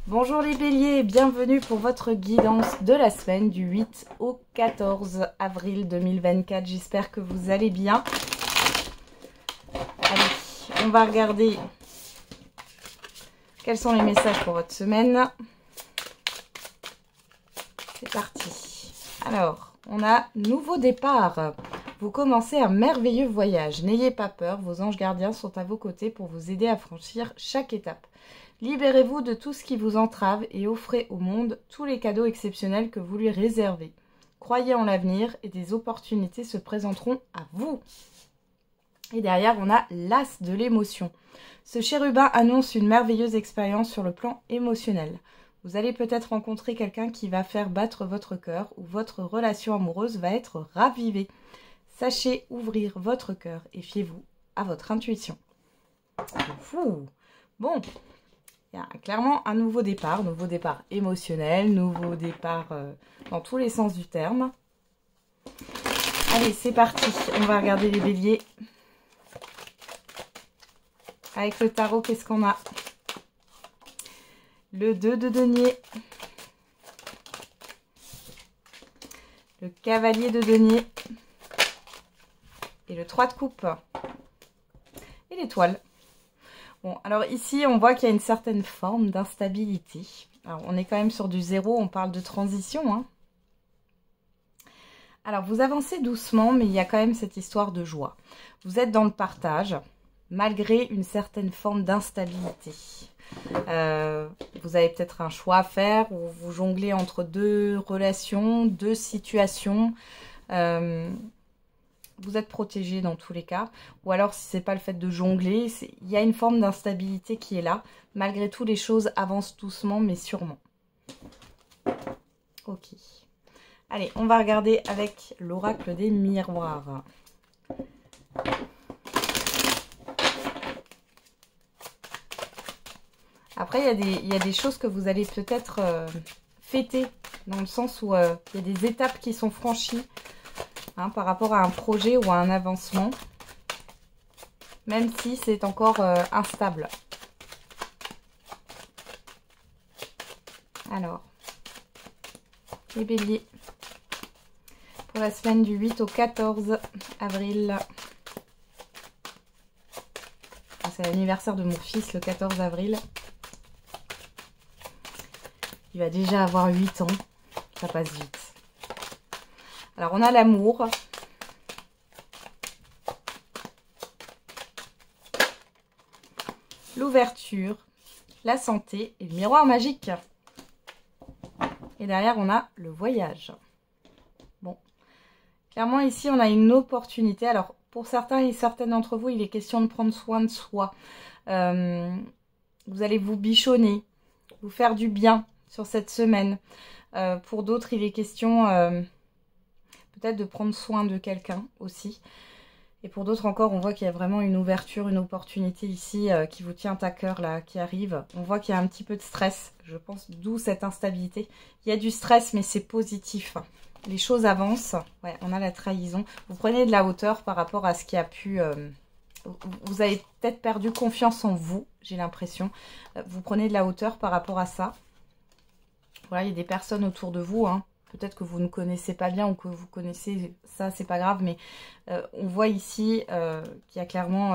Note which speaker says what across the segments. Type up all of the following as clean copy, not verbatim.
Speaker 1: Bonjour les béliers, bienvenue pour votre guidance de la semaine du 8 au 14 avril 2024. J'espère que vous allez bien. Allez, on va regarder quels sont les messages pour votre semaine. C'est parti. Alors, on a nouveau départ. Vous commencez un merveilleux voyage. N'ayez pas peur, vos anges gardiens sont à vos côtés pour vous aider à franchir chaque étape. Libérez-vous de tout ce qui vous entrave et offrez au monde tous les cadeaux exceptionnels que vous lui réservez. Croyez en l'avenir et des opportunités se présenteront à vous. Et derrière, on a l'as de l'émotion. Ce chérubin annonce une merveilleuse expérience sur le plan émotionnel. Vous allez peut-être rencontrer quelqu'un qui va faire battre votre cœur ou votre relation amoureuse va être ravivée. Sachez ouvrir votre cœur et fiez-vous à votre intuition. Fou. Bon, il y a clairement un nouveau départ émotionnel, nouveau départ dans tous les sens du terme. Allez, c'est parti, on va regarder les béliers. Avec le tarot, qu'est-ce qu'on a? Le 2 de denier, le cavalier de denier et le 3 de coupe et l'étoile. Bon, alors ici, on voit qu'il y a une certaine forme d'instabilité. Alors, on est quand même sur du 0, on parle de transition, hein. Alors, vous avancez doucement, mais il y a quand même cette histoire de joie. Vous êtes dans le partage, malgré une certaine forme d'instabilité. Vous avez peut-être un choix à faire, ou vous jonglez entre deux relations, deux situations. Vous êtes protégé dans tous les cas. Ou alors, si ce n'est pas le fait de jongler, il y a une forme d'instabilité qui est là. Malgré tout, les choses avancent doucement, mais sûrement. Ok. Allez, on va regarder avec l'oracle des miroirs. Après, il y a des choses que vous allez peut-être fêter, dans le sens où il y a des étapes qui sont franchies. Hein, par rapport à un projet ou à un avancement, même si c'est encore instable. Alors, les béliers, pour la semaine du 8 au 14 avril. C'est l'anniversaire de mon fils, le 14 avril. Il va déjà avoir 8 ans, ça passe vite. Alors, on a l'amour. L'ouverture, la santé et le miroir magique. Et derrière, on a le voyage. Bon, clairement, ici, on a une opportunité. Alors, pour certains et certaines d'entre vous, il est question de prendre soin de soi. Vous allez vous bichonner, vous faire du bien sur cette semaine. Pour d'autres, il est question... peut-être de prendre soin de quelqu'un aussi. Et pour d'autres encore, on voit qu'il y a vraiment une ouverture, une opportunité ici qui vous tient à cœur, là, qui arrive. On voit qu'il y a un petit peu de stress, je pense, d'où cette instabilité. Il y a du stress, mais c'est positif. Les choses avancent. Ouais, on a la trahison. Vous prenez de la hauteur par rapport à ce qui a pu... vous avez peut-être perdu confiance en vous, j'ai l'impression. Vous prenez de la hauteur par rapport à ça. Voilà, il y a des personnes autour de vous, hein. Peut-être que vous ne connaissez pas bien ou que vous connaissez, ça c'est pas grave, mais on voit ici qu'il y a clairement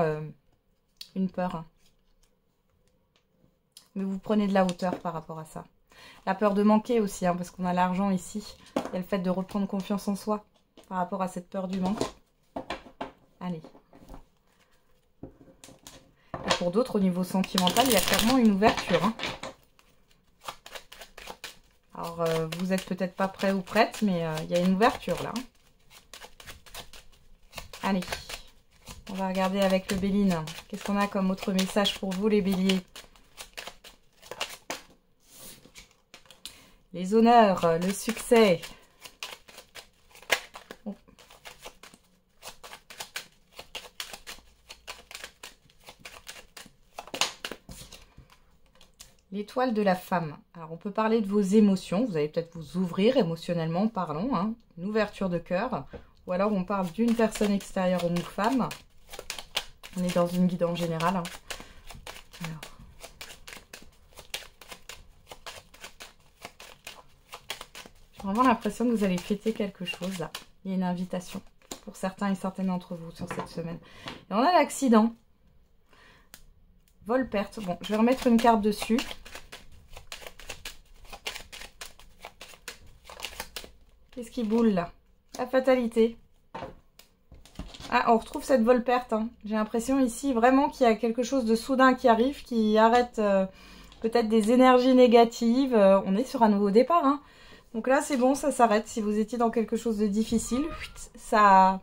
Speaker 1: une peur. Mais vous prenez de la hauteur par rapport à ça. La peur de manquer aussi, hein, parce qu'on a l'argent ici. Il y a le fait de reprendre confiance en soi par rapport à cette peur du manque. Allez. Et pour d'autres, au niveau sentimental, il y a clairement une ouverture, hein. Alors, vous n'êtes peut-être pas prêt ou prête, mais il y a une ouverture là. Allez, on va regarder avec le Béline. Qu'est-ce qu'on a comme autre message pour vous, les béliers? Les honneurs, le succès. Oh. L'étoile de la femme. Alors, on peut parler de vos émotions. Vous allez peut-être vous ouvrir émotionnellement, parlons. Hein. Une ouverture de cœur. Ou alors, on parle d'une personne extérieure, homme ou femme. On est dans une guidance générale. Hein. Alors. Vraiment l'impression que vous allez fêter quelque chose là. Il y a une invitation pour certains et certaines d'entre vous sur cette semaine. Et on a l'accident. Vol-perte. Bon, je vais remettre une carte dessus. Qu'est-ce qui boule là? La fatalité. Ah, on retrouve cette vol-perte. Hein. J'ai l'impression ici vraiment qu'il y a quelque chose de soudain qui arrive, qui arrête peut-être des énergies négatives. On est sur un nouveau départ. Hein. Donc là, c'est bon, ça s'arrête. Si vous étiez dans quelque chose de difficile, ça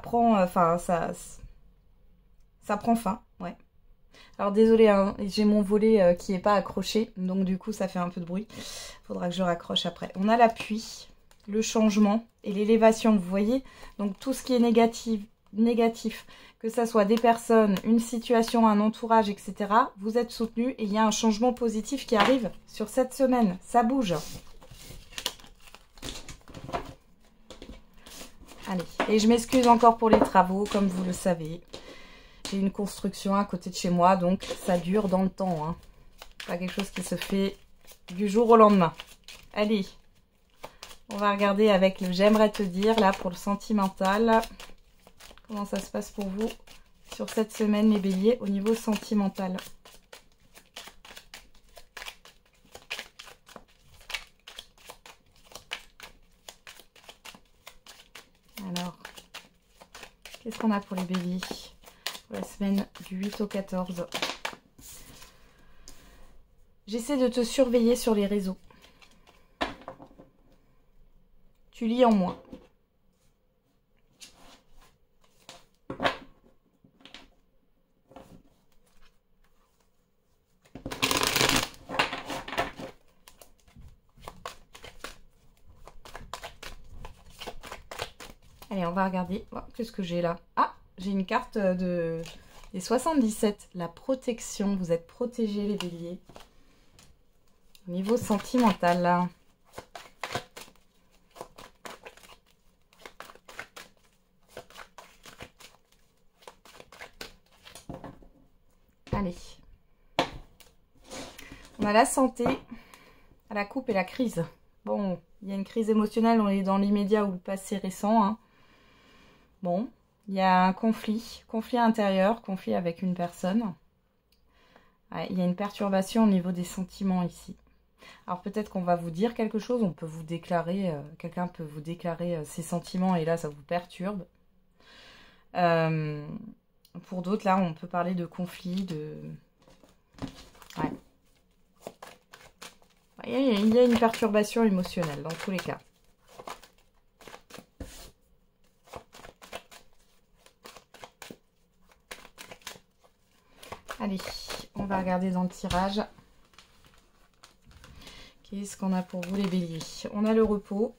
Speaker 1: prend, ça prend fin. Ouais. Alors désolé, hein, j'ai mon volet qui n'est pas accroché, donc du coup ça fait un peu de bruit. Faudra que je raccroche après. On a l'appui, le changement et l'élévation, vous voyez. Donc tout ce qui est négatif, que ça soit des personnes, une situation, un entourage, etc. Vous êtes soutenu et il y a un changement positif qui arrive sur cette semaine. Ça bouge. Allez, et je m'excuse encore pour les travaux, comme vous le savez. J'ai une construction à côté de chez moi, donc ça dure dans le temps. Hein. Pas quelque chose qui se fait du jour au lendemain. Allez, on va regarder avec le j'aimerais te dire, là, pour le sentimental. Comment ça se passe pour vous sur cette semaine, les béliers, au niveau sentimental. Alors, qu'est-ce qu'on a pour les béliers pour la semaine du 8 au 14? J'essaie de te surveiller sur les réseaux. Tu lis en moi. Allez, on va regarder. Oh, qu'est-ce que j'ai là? Ah, j'ai une carte des 77. La protection. Vous êtes protégés, les béliers. Au niveau sentimental, là. Allez. On a la santé, à la coupe et la crise. Bon, il y a une crise émotionnelle, on est dans l'immédiat ou le passé récent. Hein. Bon, il y a un conflit intérieur, conflit avec une personne. Ouais, il y a une perturbation au niveau des sentiments ici. Alors peut-être qu'on va vous dire quelque chose, on peut vous déclarer, quelqu'un peut vous déclarer ses sentiments et là ça vous perturbe. Pour d'autres, là, on peut parler de conflit, de... Ouais. Il y a une perturbation émotionnelle dans tous les cas. Allez, on va regarder dans le tirage. Qu'est-ce qu'on a pour vous les béliers? On a le repos,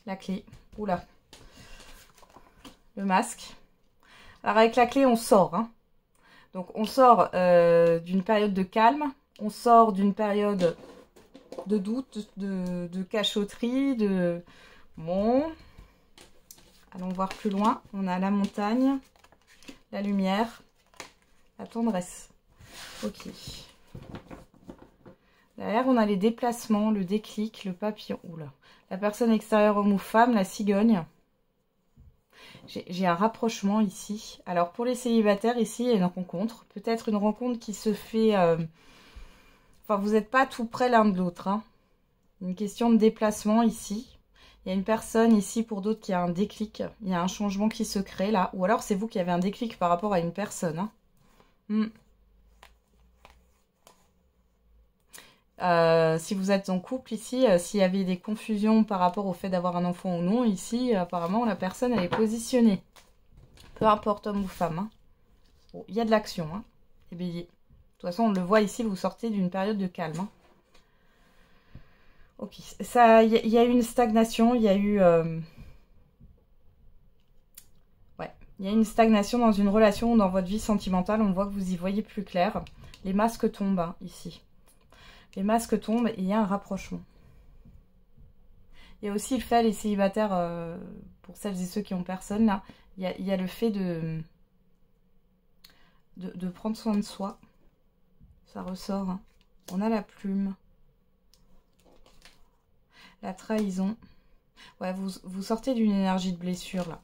Speaker 1: la clé, oula, le masque. Alors avec la clé, on sort. Hein. Donc on sort d'une période de calme, on sort d'une période de doute, de cachotterie, de... Bon, allons voir plus loin. On a la montagne, la lumière, la tendresse. Ok. Derrière, on a les déplacements, le déclic, le papillon. Oula. La personne extérieure, homme ou femme, la cigogne. J'ai un rapprochement ici. Alors, pour les célibataires, ici, il y a une rencontre. Peut-être une rencontre qui se fait... Enfin, vous n'êtes pas tout près l'un de l'autre. Hein. Une question de déplacement ici. Il y a une personne ici, pour d'autres, qui a un déclic. Il y a un changement qui se crée là. Ou alors, c'est vous qui avez un déclic par rapport à une personne. Hein. Si vous êtes en couple ici, s'il y avait des confusions par rapport au fait d'avoir un enfant ou non, ici, apparemment, la personne, elle est positionnée. Peu importe homme ou femme. Hein. Bon, il y a de l'action, hein, les béliers. De toute façon, on le voit ici, vous sortez d'une période de calme. Hein. Ok, ça, il y a eu une stagnation, il y a eu... Ouais, il y a une stagnation dans une relation, dans votre vie sentimentale, on voit que vous y voyez plus clair. Les masques tombent, hein, ici. Les masques tombent et il y a un rapprochement. Il y a aussi le fait, les célibataires, pour celles et ceux qui ont personne, là, il y a le fait de prendre soin de soi. Ça ressort. Hein. On a la plume. La trahison. Ouais, vous sortez d'une énergie de blessure, là.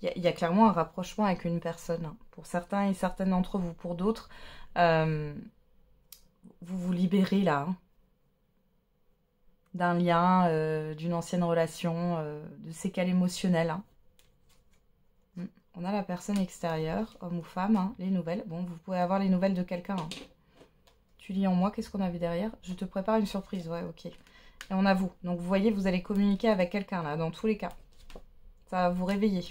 Speaker 1: Il y a clairement un rapprochement avec une personne. Hein. Pour certains et certaines d'entre vous. Pour d'autres, vous vous libérez, là. Hein. D'un lien, d'une ancienne relation, de séquelles émotionnelles. Hein. On a la personne extérieure, homme ou femme, hein, les nouvelles. Bon, vous pouvez avoir les nouvelles de quelqu'un. Hein. Tu lis en moi, qu'est-ce qu'on avait derrière? Je te prépare une surprise, ouais, ok. Et on a vous. Donc vous voyez, vous allez communiquer avec quelqu'un, là, dans tous les cas. Ça va vous réveiller.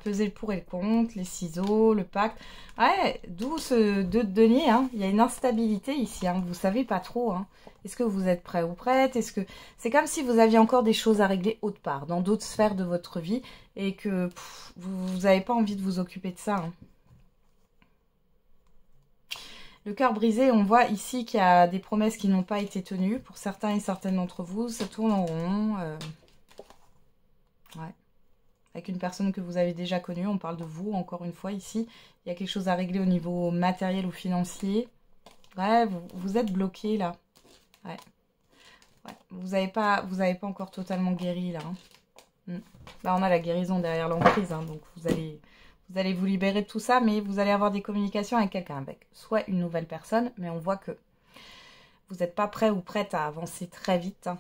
Speaker 1: Peser le pour et le contre, les ciseaux, le pacte. Ouais, d'où ce 2 de denier, hein. Il y a une instabilité ici, hein. Vous savez pas trop, hein. Est-ce que vous êtes prêt ou prête? Est-ce que c'est comme si vous aviez encore des choses à régler autre part, dans d'autres sphères de votre vie, et que vous n'avez pas envie de vous occuper de ça. Hein. Le cœur brisé, on voit ici qu'il y a des promesses qui n'ont pas été tenues. Pour certains et certaines d'entre vous, ça tourne en rond. Ouais. Avec une personne que vous avez déjà connue, on parle de vous, encore une fois, ici. Il y a quelque chose à régler au niveau matériel ou financier. Ouais, vous êtes bloqué, là. Ouais. Ouais. Vous n'avez pas encore totalement guéri, là. Hein. Bah, on a la guérison derrière l'emprise, hein, donc vous allez vous libérer de tout ça, mais vous allez avoir des communications avec quelqu'un, avec soit une nouvelle personne, mais on voit que vous n'êtes pas prêt ou prête à avancer très vite. Hein.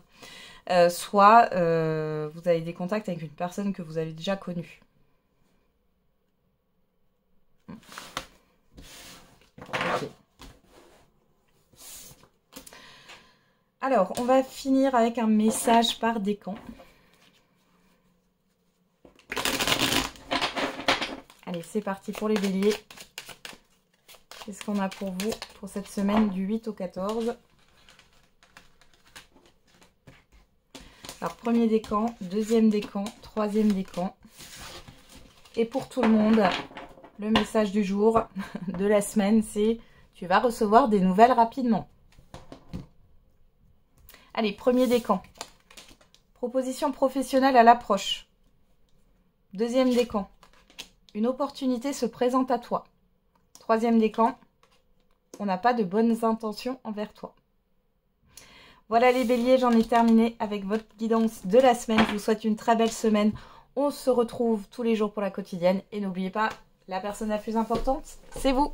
Speaker 1: Soit vous avez des contacts avec une personne que vous avez déjà connue. Ok. Alors, on va finir avec un message par décan. Allez, c'est parti pour les béliers. Qu'est-ce qu'on a pour vous pour cette semaine du 8 au 14? Alors, premier décan, deuxième décan, troisième décan. Et pour tout le monde, le message du jour, de la semaine, c'est « Tu vas recevoir des nouvelles rapidement ». Allez, premier décan. Proposition professionnelle à l'approche. Deuxième décan. Une opportunité se présente à toi. Troisième décan. On n'a pas de bonnes intentions envers toi. Voilà les béliers, j'en ai terminé avec votre guidance de la semaine. Je vous souhaite une très belle semaine. On se retrouve tous les jours pour la quotidienne. Et n'oubliez pas, la personne la plus importante, c'est vous.